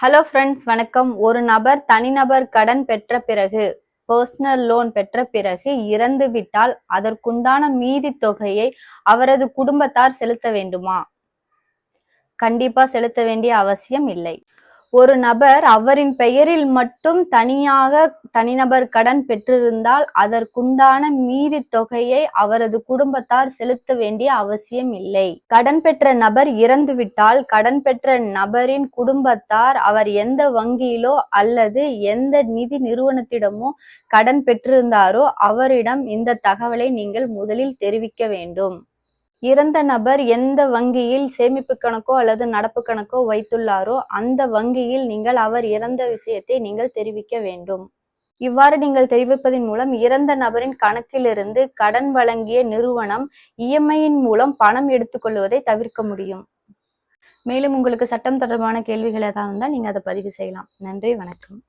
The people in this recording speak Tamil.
ஹலோ ஃப்ரெண்ட்ஸ், வணக்கம். ஒரு நபர் தனிநபர் கடன் பெற்ற பிறகு, பர்சனல் லோன் பெற்ற பிறகு இறந்து விட்டால் அதற்குண்டான மீதி தொகையை அவரது குடும்பத்தார் செலுத்த வேண்டுமா? கண்டிப்பா செலுத்த வேண்டிய அவசியம் இல்லை. ஒரு நபர் அவரின் பெயரில் மட்டும் தனிநபர் கடன் பெற்றிருந்தால் அதற்குண்டான மீதி தொகையை அவரது குடும்பத்தார் செலுத்த வேண்டிய அவசியம் இல்லை. கடன் பெற்ற நபர் இறந்துவிட்டால் கடன் பெற்ற நபரின் குடும்பத்தார் அவர் எந்த வங்கியிலோ அல்லது எந்த நிதி நிறுவனத்திடமோ கடன் பெற்றிருந்தாரோ அவரிடம் இந்த தகவலை நீங்கள் முதலில் தெரிவிக்க வேண்டும். இறந்த நபர் எந்த வங்கியில் சேமிப்பு கணக்கோ அல்லது நடப்பு கணக்கோ வைத்துள்ளாரோ அந்த வங்கியில் நீங்கள் அவர் இறந்த விஷயத்தை நீங்கள் தெரிவிக்க வேண்டும். இவ்வாறு நீங்கள் தெரிவிப்பதன் மூலம் இறந்த நபரின் கணக்கிலிருந்து கடன் வழங்கிய நிறுவனம் இஎம்ஐயின் மூலம் பணம் எடுத்துக்கொள்வதை தவிர்க்க முடியும். மேலும் உங்களுக்கு சட்டம் தொடர்பான கேள்விகள் ஏதாவது இருந்தால் நீங்க அதை பதிவு செய்யலாம். நன்றி, வணக்கம்.